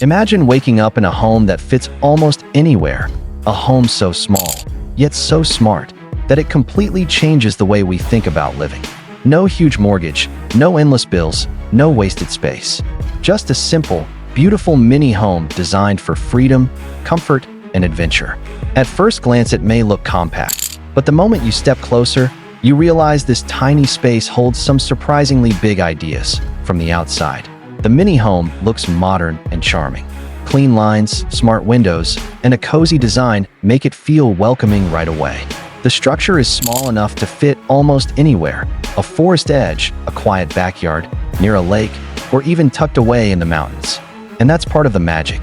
Imagine waking up in a home that fits almost anywhere. A home so small, yet so smart, that it completely changes the way we think about living. No huge mortgage, no endless bills, no wasted space. Just a simple, beautiful mini home designed for freedom, comfort, and adventure. At first glance, it may look compact, but the moment you step closer, you realize this tiny space holds some surprisingly big ideas. From the outside, the mini home looks modern and charming. Clean lines, smart windows, and a cozy design make it feel welcoming right away. The structure is small enough to fit almost anywhere: a forest edge, a quiet backyard, near a lake, or even tucked away in the mountains. And that's part of the magic.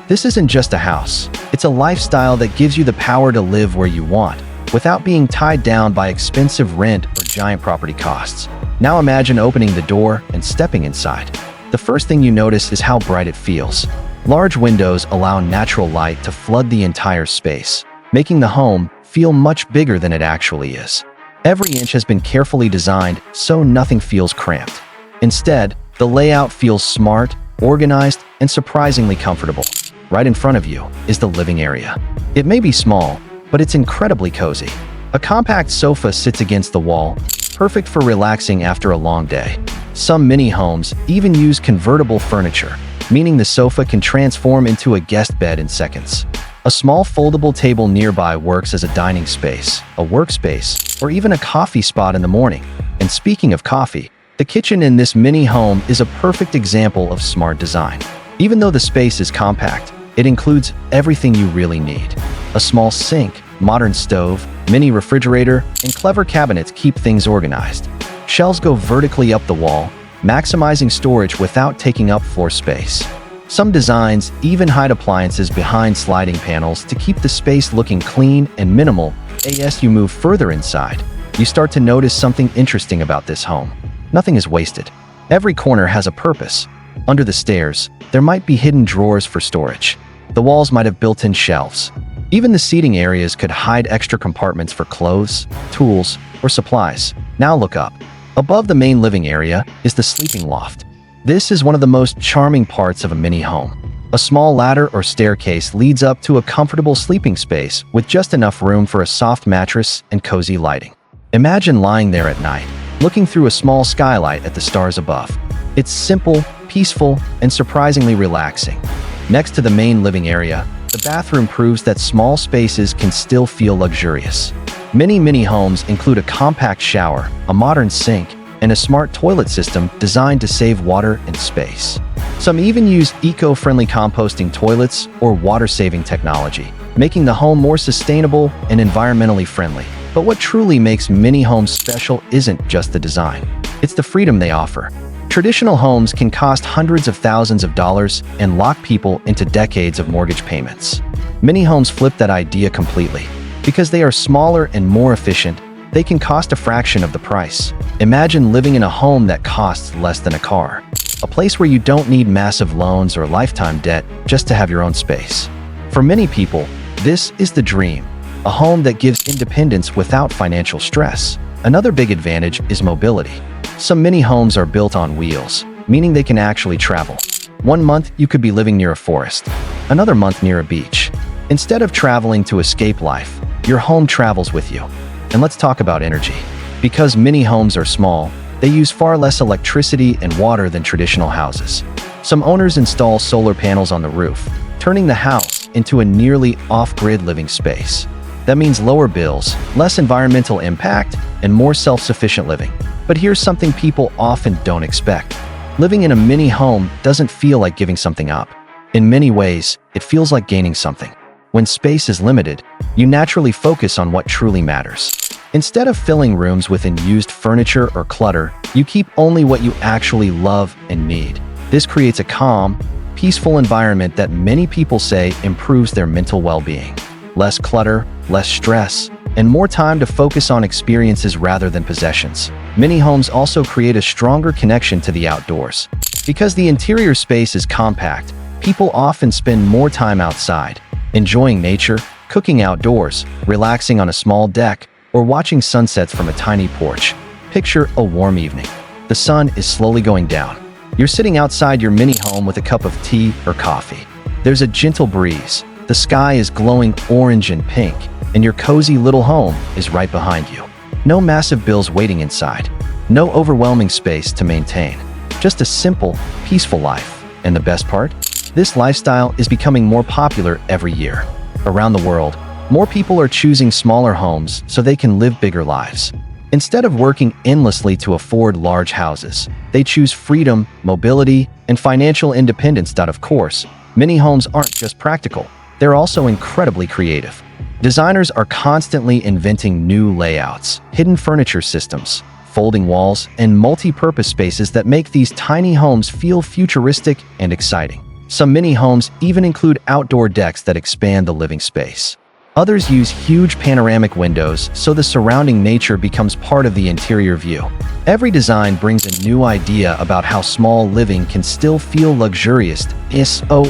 This isn't just a house. It's a lifestyle that gives you the power to live where you want, without being tied down by expensive rent or giant property costs. Now imagine opening the door and stepping inside. The first thing you notice is how bright it feels. Large windows allow natural light to flood the entire space, making the home feel much bigger than it actually is. Every inch has been carefully designed so nothing feels cramped. Instead, the layout feels smart, organized, and surprisingly comfortable. Right in front of you is the living area. It may be small, but it's incredibly cozy. A compact sofa sits against the wall, perfect for relaxing after a long day. Some mini homes even use convertible furniture, meaning the sofa can transform into a guest bed in seconds. A small foldable table nearby works as a dining space, a workspace, or even a coffee spot in the morning. And speaking of coffee, the kitchen in this mini home is a perfect example of smart design. Even though the space is compact, it includes everything you really need. A small sink, modern stove, mini refrigerator, and clever cabinets keep things organized. Shelves go vertically up the wall, maximizing storage without taking up floor space. Some designs even hide appliances behind sliding panels to keep the space looking clean and minimal. As you move further inside, you start to notice something interesting about this home. Nothing is wasted. Every corner has a purpose. Under the stairs, there might be hidden drawers for storage. The walls might have built-in shelves. Even the seating areas could hide extra compartments for clothes, tools, or supplies. Now look up. Above the main living area is the sleeping loft. This is one of the most charming parts of a mini home. A small ladder or staircase leads up to a comfortable sleeping space with just enough room for a soft mattress and cozy lighting. Imagine lying there at night, looking through a small skylight at the stars above. It's simple, peaceful, and surprisingly relaxing. Next to the main living area, the bathroom proves that small spaces can still feel luxurious. Many mini homes include a compact shower, a modern sink, and a smart toilet system designed to save water and space. Some even use eco-friendly composting toilets or water-saving technology, making the home more sustainable and environmentally friendly. But what truly makes mini homes special isn't just the design. It's the freedom they offer. Traditional homes can cost hundreds of thousands of dollars and lock people into decades of mortgage payments. Mini homes flip that idea completely. Because they are smaller and more efficient, they can cost a fraction of the price. Imagine living in a home that costs less than a car. A place where you don't need massive loans or lifetime debt just to have your own space. For many people, this is the dream. A home that gives independence without financial stress. Another big advantage is mobility. Some mini homes are built on wheels, meaning they can actually travel. One month, you could be living near a forest. Another month near a beach. Instead of traveling to escape life, your home travels with you. And let's talk about energy. Because mini homes are small, they use far less electricity and water than traditional houses. Some owners install solar panels on the roof, turning the house into a nearly off-grid living space. That means lower bills, less environmental impact, and more self-sufficient living. But here's something people often don't expect. Living in a mini home doesn't feel like giving something up. In many ways, it feels like gaining something. When space is limited, you naturally focus on what truly matters. Instead of filling rooms with unused furniture or clutter, you keep only what you actually love and need. This creates a calm, peaceful environment that many people say improves their mental well-being. Less clutter, less stress, and more time to focus on experiences rather than possessions. Mini homes also create a stronger connection to the outdoors. Because the interior space is compact, people often spend more time outside, enjoying nature, cooking outdoors, relaxing on a small deck, or watching sunsets from a tiny porch. Picture a warm evening. The sun is slowly going down. You're sitting outside your mini home with a cup of tea or coffee. There's a gentle breeze, the sky is glowing orange and pink, and your cozy little home is right behind you. No massive bills waiting inside, no overwhelming space to maintain, just a simple, peaceful life. And the best part? This lifestyle is becoming more popular every year. Around the world, more people are choosing smaller homes so they can live bigger lives. Instead of working endlessly to afford large houses, they choose freedom, mobility, and financial independence. Of course, many homes aren't just practical, they're also incredibly creative. Designers are constantly inventing new layouts, hidden furniture systems, folding walls, and multi-purpose spaces that make these tiny homes feel futuristic and exciting. Some mini homes even include outdoor decks that expand the living space. Others use huge panoramic windows so the surrounding nature becomes part of the interior view. Every design brings a new idea about how small living can still feel luxurious.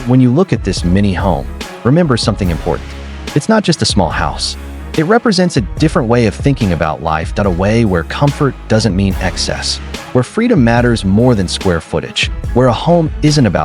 When you look at this mini home, remember something important. It's not just a small house. It represents a different way of thinking about life, a way where comfort doesn't mean excess, where freedom matters more than square footage, where a home isn't about